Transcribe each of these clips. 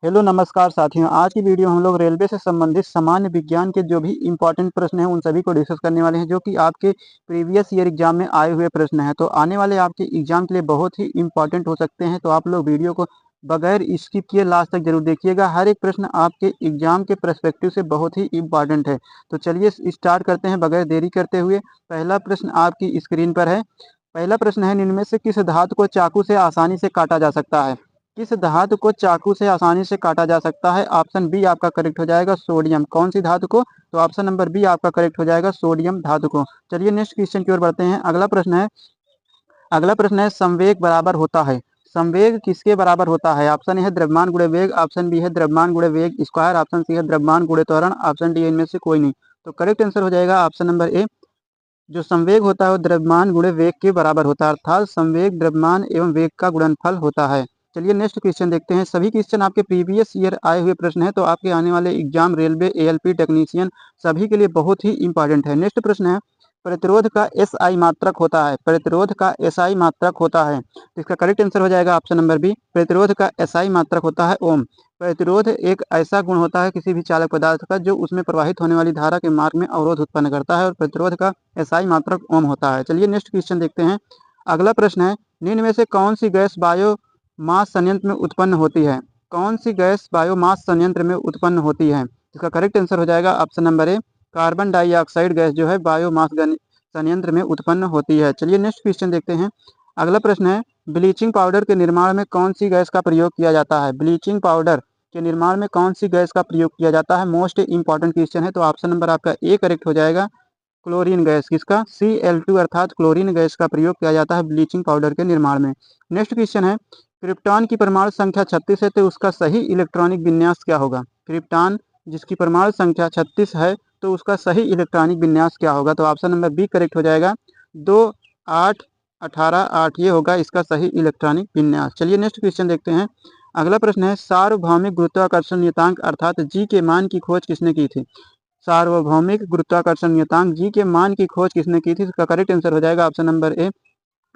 Hello नमस्कार साथियों। आज की वीडियो हम लोग रेलवे से संबंधित सामान्य विज्ञान के जो भी इम्पोर्टेंट प्रश्न हैं उन सभी को डिस्कस करने वाले हैं, जो कि आपके प्रीवियस ईयर एग्जाम में आए हुए प्रश्न हैं। तो आने वाले आपके एग्जाम के लिए बहुत ही इम्पोर्टेंट हो सकते हैं, तो आप लोग वीडियो को बगैर स्किप किए लास्ट तक जरूर देखिएगा। हर एक प्रश्न आपके एग्जाम के पर्सपेक्टिव से बहुत ही इम्पोर्टेंट है। तो चलिए स्टार्ट करते हैं बगैर देरी करते हुए। पहला प्रश्न आपकी स्क्रीन पर है। पहला प्रश्न है, निम्न में से किस धातु को चाकू से आसानी से काटा जा सकता है? किस धातु को चाकू से आसानी से काटा जा सकता है? ऑप्शन बी आपका करेक्ट हो जाएगा, सोडियम। कौन सी धातु को? तो ऑप्शन नंबर बी आपका करेक्ट हो जाएगा, सोडियम धातु को। चलिए नेक्स्ट क्वेश्चन की ओर बढ़ते हैं। अगला प्रश्न है, संवेग बराबर होता है। संवेग किसके बराबर होता है? ऑप्शन ए है द्रव्यमान गुणे वेग, ऑप्शन बी है द्रव्यमान गुणे वेग स्क्वायर, ऑप्शन सी है द्रव्यमान गुणे त्वरण, ऑप्शन डी इनमें से कोई नहीं। तो करेक्ट आंसर हो जाएगा ऑप्शन नंबर ए। जो संवेग होता है वो द्रव्यमान गुणे वेग के बराबर होता है, अर्थात संवेग द्रव्यमान एवं वेग का गुणनफल होता है। चलिए नेक्स्ट क्वेश्चन देखते हैं। सभी क्वेश्चन आपके प्रीवियस ईयर आए हुए प्रश्न हैं, तो आपके आने वाले एग्जाम रेलवे, एएलपी टेक्नीशियन सभी के लिए बहुत ही इंपॉर्टेंट है। नेक्स्ट प्रश्न है, प्रतिरोध का एसआई मात्रक होता है। प्रतिरोध का एसआई मात्रक होता है, तो इसका करेक्ट आंसर हो जाएगा ऑप्शन नंबर बी। प्रतिरोध का एसआई मात्रक होता है ओम। प्रतिरोध एक ऐसा गुण होता है किसी भी चालक पदार्थ का जो उसमें प्रवाहित होने वाली धारा के मार्ग में अवरोध उत्पन्न करता है, और प्रतिरोध का एसआई मात्रक ओम होता है। चलिए नेक्स्ट क्वेश्चन देखते हैं। अगला प्रश्न है, निम्न में से कौन सी गैस बायोमास संयंत्र में उत्पन्न होती है? कौन सी गैस बायोमास संयंत्र में उत्पन्न होती है? इसका करेक्ट आंसर हो जाएगा option number A. Carbon dioxide gas जो है बायोमास संयंत्र में उत्पन्न होती है। चलिए नेक्स्ट क्वेश्चन देखते हैं। अगला प्रश्न है, ब्लीचिंग पाउडर के निर्माण में कौन सी गैस का प्रयोग किया जाता है? ब्लीचिंग पाउडर के निर्माण में कौन सी गैस का प्रयोग किया जाता है? मोस्ट इंपॉर्टेंट क्वेश्चन है, तो ऑप्शन नंबर आपका ए करेक्ट हो जाएगा, क्लोरीन गैस। किसका? Cl2 अर्थात क्लोरीन गैस का प्रयोग किया जाता है ब्लीचिंग पाउडर के निर्माण में। नेक्स्ट क्वेश्चन है, क्रिप्टॉन की परमाणु संख्या 36 है, तो उसका सही इलेक्ट्रॉनिक विन्यास क्या होगा? क्रिप्टॉन जिसकी परमाणु संख्या 36 है, तो उसका सही इलेक्ट्रॉनिक विन्यास क्या होगा? तो ऑप्शन नंबर बी करेक्ट हो जाएगा, 2 8 18 8 ये होगा इसका सही इलेक्ट्रॉनिक विन्यास। चलिए नेक्स्ट क्वेश्चन देखते हैं। अगला प्रश्न है, सार्वभौमिक गुरुत्वाकर्षण नियतांक अर्थात जी के मान की खोज किसने की थी? सार्वभौमिक गुरुत्वाकर्षण नियतांक जी के मान की खोज किसने की थी? इसका करेक्ट आंसर हो जाएगा option number A,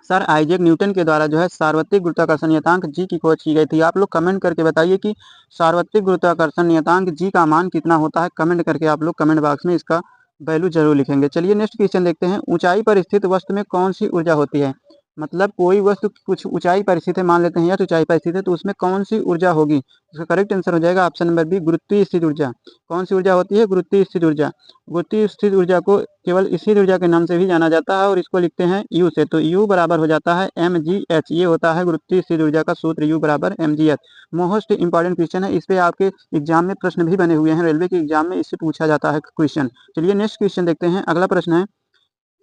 sir Isaac Newton के द्वारा जो है सार्वत्रिक गुरुत्वाकर्षण नियतांक जी की खोज की गई थी। आप लोग कमेंट करके बताइए कि सार्वत्रिक गुरुत्वाकर्षण नियतांक जी का मान कितना होता है। कमेंट करके आप लोग कमेंट बॉक्स में इसका वैल्यू जरूर लिखेंगे। चलिए नेक्स्ट क्वेश्चन देखते हैं। ऊंचाई पर स्थित वस्तु में कौन सी ऊर्जा होती है? मतलब कोई वस्तु कुछ ऊंचाई पर स्थित है, मान लेते हैं या तो ऊंचाई पर स्थित है, तो उसमें कौन सी ऊर्जा होगी? इसका करेक्ट आंसर हो जाएगा ऑप्शन नंबर बी, गुरुत्वीय स्थित ऊर्जा। कौन सी ऊर्जा होती है? गुरुत्वीय स्थित ऊर्जा। गुरुत्वीय स्थित ऊर्जा को केवल स्थित ऊर्जा के नाम से भी जाना जाता है, और इसको लिखते हैं यू से, तो यू बराबर हो जाता है mgh। ये होता है गुरुत्वीय स्थित ऊर्जा का सूत्र, यू बराबर mgh। मोस्ट इंपॉर्टेंट क्वेश्चन है, इस पे आपके एग्जाम में प्रश्न भी बने हुए हैं, रेलवे के एग्जाम में इससे पूछा जाता है क्वेश्चन। चलिए नेक्स्ट क्वेश्चन देखते हैं। अगला प्रश्न है,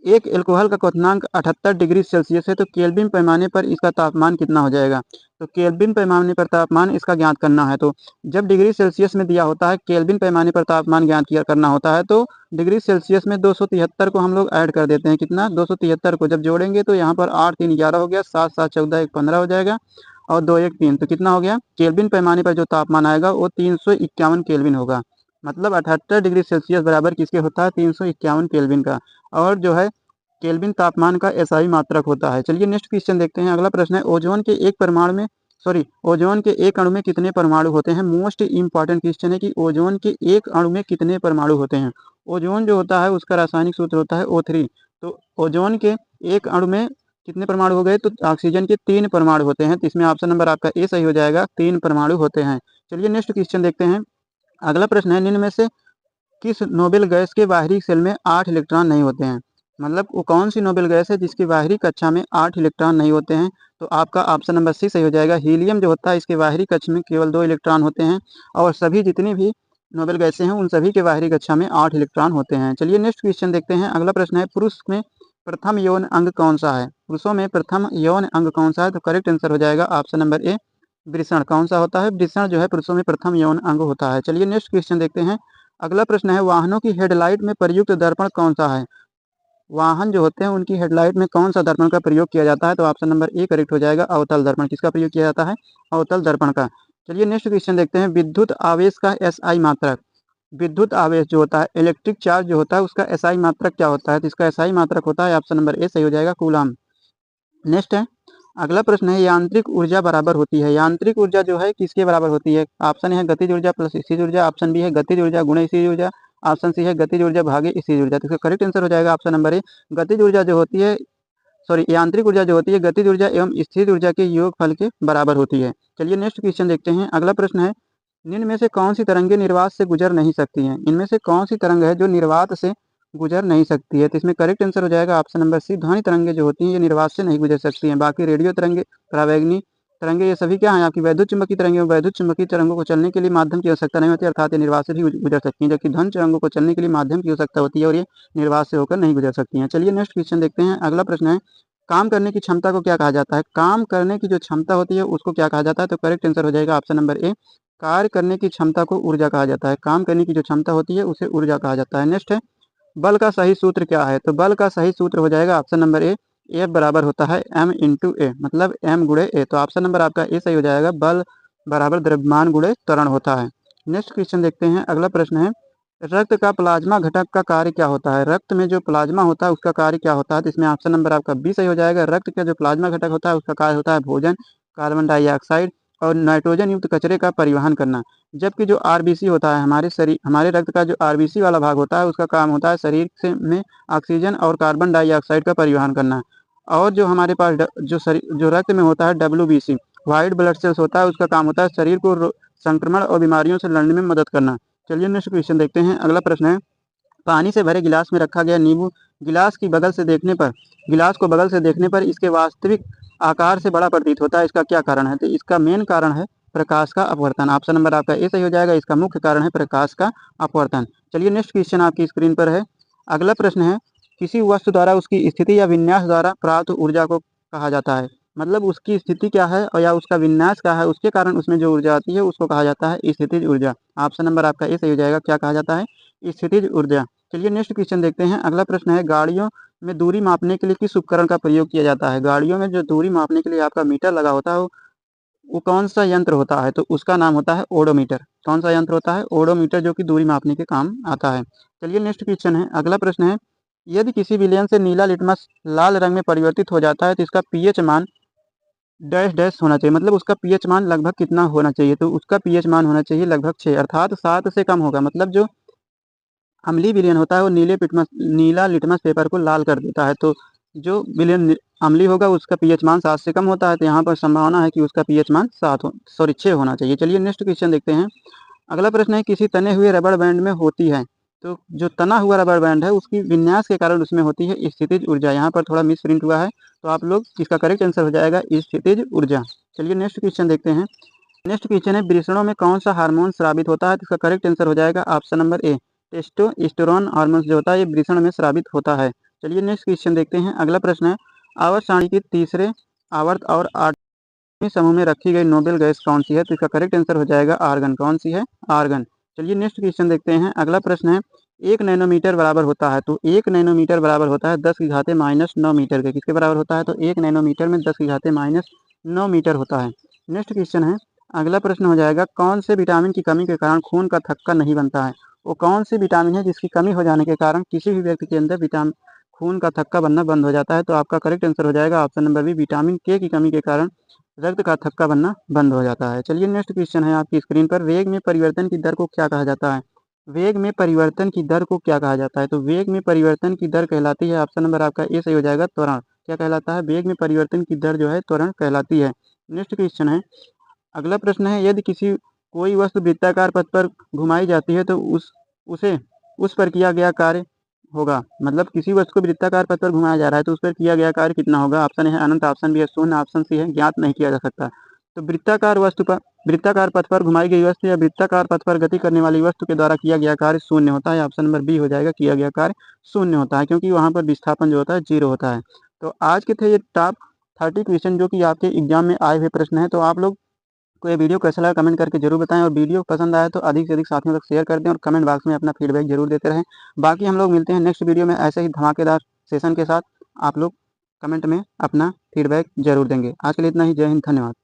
एक एल्कोहल का क्वथनांक 78 डिग्री सेल्सियस है, तो केल्विन पैमाने पर इसका तापमान कितना हो जाएगा? तो केल्विन पैमाने पर तापमान इसका ज्ञात करना है, तो जब डिग्री सेल्सियस में दिया होता है, केल्विन पैमाने पर तापमान ज्ञात किया करना होता है, तो डिग्री सेल्सियस में 273 को हम लोग ऐड कर देते हैं। कितना? 273 को जब जोड़ेंगे तो यहाँ पर 8 3 11 हो गया, 7 7 14 1 15 हो जाएगा, और 2 1 3, तो कितना हो गया? केल्विन पैमाने पर जो तापमान आएगा वो 351 केल्विन होगा। मतलब 78 डिग्री सेल्सियस बराबर किसके होता है? 351 केल्विन का। और जो है केल्विन तापमान का एसआई मात्रक होता है। चलिए नेक्स्ट क्वेश्चन देखते हैं। अगला प्रश्न है, ओजोन के एक अणु में कितने परमाणु होते हैं? मोस्ट इंपॉर्टेंट क्वेश्चन है कि ओजोन के एक अणु में कितने परमाणु होते हैं। ओजोन जो होता है उसका रासायनिक सूत्र होता है O3। तो ओजोन के एक अणु में कितने परमाणु हो गए? तो ऑक्सीजन के 3 परमाणु होते हैं, तो इसमें ऑप्शन नंबर आपका ए सही हो जाएगा, 3 परमाणु होते हैं। चलिए नेक्स्ट क्वेश्चन देखते हैं। अगला प्रश्न है, निम्न में से किस नोबेल गैस के बाहरी शेल में 8 इलेक्ट्रॉन नहीं होते हैं? मतलब वो कौन सी नोबेल गैस है जिसकी बाहरी कक्षा में 8 इलेक्ट्रॉन नहीं होते हैं? तो आपका ऑप्शन नंबर सी सही हो जाएगा, हीलियम जो होता है इसके बाहरी कक्षा में केवल 2 इलेक्ट्रॉन होते हैं, और सभी जितनी भी नोबेल गैसें हैं उन सभी के बाहरी कक्षा में 8 इलेक्ट्रॉन होते हैं। चलिए नेक्स्ट क्वेश्चन देखते हैं। अगला प्रश्न है, पुरुष में प्रथम यौन अंग कौन सा है? पुरुषों में प्रथम यौन अंग कौन सा है? तो करेक्ट आंसर हो जाएगा ऑप्शन नंबर ए, वृषण। कौन सा होता है? वृषण जो है पुरुषों में प्रथम यौन अंग होता है। चलिए नेक्स्ट क्वेश्चन देखते हैं। अगला प्रश्न है, वाहनों की हेडलाइट में प्रयुक्त दर्पण कौन सा है? वाहन जो होते हैं उनकी हेडलाइट में कौन सा दर्पण का प्रयोग किया जाता है? तो ऑप्शन नंबर ए करेक्ट हो जाएगा, अवतल दर्पण। किसका प्रयोग किया जाता है? अवतल दर्पण का। चलिए नेक्स्ट क्वेश्चन देखते हैं। विद्युत आवेश का एसआई मात्रक। विद्युत आवेश जो होता है, इलेक्ट्रिक चार्ज जो होता है, उसका एसआई मात्रक क्या होता है? तो इसका एसआई मात्रक होता है ऑप्शन नंबर ए सही हो जाएगा, कूलाम। नेक्स्ट है, अगला प्रश्न है यांत्रिक ऊर्जा बराबर होती है, यांत्रिक ऊर्जा जो है किसके बराबर होती है? ऑप्शन है गतिज ऊर्जा प्लस स्थितिज ऊर्जा, ऑप्शन बी है गतिज ऊर्जा गुणा स्थितिज ऊर्जा, ऑप्शन सी है गतिज ऊर्जा भागे स्थितिज ऊर्जा। तो इसका करेक्ट आंसर हो जाएगा ऑप्शन नंबर ए, गतिज ऊर्जा जो होती है यांत्रिक ऊर्जा जो होती है गतिज ऊर्जा एवं स्थिर ऊर्जा के योगफल के बराबर होती है। चलिए नेक्स्ट क्वेश्चन देखते हैं। अगला प्रश्न है निम्न में से कौन सी तरंगे निर्वात से गुजर नहीं सकती हैं? इनमें से कौन सी तरंग है जो निर्वात से गुजर नहीं सकती है? तो इसमें करेक्ट आंसर हो जाएगा ऑप्शन नंबर सी, ध्वनि तरंगे जो होती हैं ये निर्वात से नहीं गुजर सकती हैं। बाकी रेडियो तरंगे, परावैंगनी तरंगे ये सभी क्या है आपकी वैद्युत चुंबकीय तरंगे, वैद्युत चुंबकीय तरंगों को चलने के लिए माध्यम की आवश्यकता नहीं होती, अर्थात ये निर्वात से भी गुजर सकती हैं, जबकि ध्वनि तरंगों को चलने के लिए माध्यम की आवश्यकता होती है और ये निर्वात से होकर नहीं गुजर सकती हैं। चलिए नेक्स्ट क्वेश्चन देखते हैं। अगला प्रश्न है काम करने की क्षमता को क्या कहा जाता है? काम करने की जो क्षमता होती है उसको क्या कहा जाता है? तो करेक्ट आंसर हो जाएगा ऑप्शन नंबर ए, कार्य करने की क्षमता को ऊर्जा कहा जाता है। काम करने की जो क्षमता होती है उसे ऊर्जा कहा जाता है। नेक्स्ट है बल का सही सूत्र क्या है? तो बल का सही सूत्र हो जाएगा ऑप्शन नंबर ए, F बराबर होता है m इंटू ए, मतलब m गुणे ए। तो ऑप्शन नंबर आपका ए सही हो जाएगा, बल बराबर द्रव्यमान गुणे त्वरण होता है। नेक्स्ट क्वेश्चन देखते हैं। अगला प्रश्न है रक्त का प्लाज्मा घटक का कार्य क्या होता है? रक्त में जो प्लाज्मा होता है उसका कार्य क्या होता है? तो इसमें ऑप्शन नंबर आपका बी सही हो जाएगा, रक्त का जो प्लाज्मा घटक होता है उसका कार्य होता है भोजन, कार्बन डाइऑक्साइड और नाइट्रोजन युक्त कचरे का परिवहन करना। जबकि जो आरबीसी होता है हमारे रक्त का जो आरबीसी वाला भाग होता है उसका काम होता है शरीर से में ऑक्सीजन और कार्बन डाइऑक्साइड का परिवहन करना। और जो हमारे पास जो रक्त में होता है डब्ल्यूबीसी व्हाइट ब्लड सेल्स होता है उसका काम होता है शरीर को संक्रमण और बीमारियों से लड़ने में मदद करना। चलिए नेक्स्ट क्वेश्चन देखते हैं। अगला प्रश्न है पानी से भरे गिलास में रखा गया नींबू गिलास को बगल से देखने पर इसके वास्तविक आकार से बड़ा प्रतीत होता है, इसका क्या कारण है? तो इसका मेन कारण है प्रकाश का अपवर्तन। ऑप्शन नंबर आपका ए सही हो जाएगा, इसका मुख्य कारण है प्रकाश का अपवर्तन। चलिए नेक्स्ट क्वेश्चन आपकी स्क्रीन पर है। अगला प्रश्न है किसी वस्तु द्वारा उसकी स्थिति या विन्यास द्वारा प्राप्त ऊर्जा को कहा जाता है? मतलब उसकी स्थिति क्या है और या उसका विन्यास क्या है उसके कारण उसमें जो ऊर्जा आती है उसको कहा जाता है स्थितिज ऊर्जा। ऑप्शन नंबर आपका ए सही हो जाएगा, क्या कहा जाता है? स्थितिज ऊर्जा। चलिए नेक्स्ट क्वेश्चन देखते हैं। अगला प्रश्न है गाड़ियों में दूरी मापने के लिए किस उपकरण का प्रयोग किया जाता है? गाड़ियों में जो दूरी मापने के लिए आपका मीटर लगा होता है वो कौन सा यंत्र होता है? तो उसका नाम होता है ओडोमीटर। कौन सा यंत्र होता है? ओडोमीटर, जो कि दूरी मापने के काम आता है। चलिए नेक्स्ट क्वेश्चन है। अगला प्रश्न है यदि किसी विलयन से नीला लिटमस लाल रंग में परिवर्तित हो जाता है तो इसका पीएच मान डैश डैश होना चाहिए, मतलब उसका पीएच मान लगभग कितना होना चाहिए? तो उसका पीएच मान होना चाहिए लगभग 6, अर्थात 7 से कम होगा। मतलब जो अम्लीय विलयन होता है वो नीला लिटमस पेपर को लाल कर देता है, तो जो विलयन अम्लीय होगा उसका पीएच मान 7 से कम होता है, तो यहाँ पर संभावना है कि उसका पीएच मान 6 होना चाहिए। चलिए नेक्स्ट क्वेश्चन देखते हैं। अगला प्रश्न है किसी तने हुए रबड़ बैंड में होती है, तो जो तना हुआ रबड़ बैंड है उसकी विन्यास के कारण उसमें होती है स्थितिज ऊर्जा। यहाँ पर थोड़ा मिस प्रिंट हुआ है, तो आप लोग इसका करेक्ट आंसर हो जाएगा स्थितिज ऊर्जा। चलिए नेक्स्ट क्वेश्चन देखते हैं। नेक्स्ट क्वेश्चन है वृषणों में कौन सा हार्मोन स्रावित होता है? तो इसका करेक्ट आंसर हो जाएगा option number A, testosterone hormone जो होता है ये वृषण में स्रावित होता है। चलिए नेक्स्ट क्वेश्चन देखते हैं। अगला प्रश्न है आवर्त सारणी के तीसरे आवर्त और 8वें समूह में रखी गई नोबेल गैस कौन सी है? तो इसका करेक्ट आंसर हो जाएगा आर्गन। कौन सी है? आर्गन। चलिए नेक्स्ट क्वेश्चन देखते हैं। अगला प्रश्न है 1 नैनोमीटर बराबर होता है, तो 1 नैनोमीटर बराबर होता है 10⁻⁹ मीटर के। किसके बराबर होता है? तो 1 नैनोमीटर में 10⁻⁹ मीटर होता है। नेक्स्ट क्वेश्चन है। अगला प्रश्न हो जाएगा कौन से विटामिन की कमी के कारण खून का थक्का नहीं बनता है? वो कौन सी विटामिन है जिसकी कमी हो जाने के कारण किसी भी व्यक्ति के अंदर खून का थक्का बनना बंद हो जाता है? तो आपका करेक्ट आंसर हो जाएगा ऑप्शन नंबर बी, विटामिन के की कमी के कारण रक्त का थक्का बनना बंद हो जाता है। चलिए नेक्स्ट क्वेश्चन है आपकी स्क्रीन पर वेग में परिवर्तन की दर को क्या कहा जाता है? वेग में परिवर्तन की दर को क्या कहा जाता है? तो वेग में परिवर्तन की दर कहलाती है, ऑप्शन नंबर आपका ए सही हो जाएगा, त्वरण। क्या कहलाता है? वेग में परिवर्तन की दर जो है त्वरण कहलाती है। नेक्स्ट क्वेश्चन है। अगला प्रश्न है यदि कोई वस्तु वृत्ताकार पथ पर घुमाई जाती है तो उस पर किया गया कार्य होगा, मतलब किसी वस्तु को वृत्ताकार पथ पर घुमाया जा रहा है तो उस पर किया गया कार्य कितना होगा? ऑप्शन है अनंत, ऑप्शन बी है शून्य, ऑप्शन सी है ज्ञात नहीं किया जा सकता। तो वृत्ताकार पथ पर घुमाई गई वस्तु या वृत्ताकार पथ पर गति करने वाली वस्तु के द्वारा किया गया कार्य शून्य होता है। ऑप्शन नंबर बी हो जाएगा, किया गया कार्य शून्य होता है, क्योंकि वहाँ पर विस्थापन जो होता है 0 होता है। तो आज के थे ये टॉप 30 क्वेश्चन जो कि आपके एग्जाम में आए हुए प्रश्न हैं। तो आप लोग को ये वीडियो कैसा लगा कमेंट करके जरूर बताएं, और वीडियो पसंद आया तो अधिक से अधिक साथियों तक शेयर कर दें और कमेंट बॉक्स में अपना फीडबैक जरूर देते रहें। बाकी हम लोग मिलते हैं नेक्स्ट वीडियो में ऐसे ही धमाकेदार सेशन के साथ। आप लोग कमेंट में अपना फीडबैक जरूर देंगे। आज के लिए इतना ही। जय हिंद, धन्यवाद।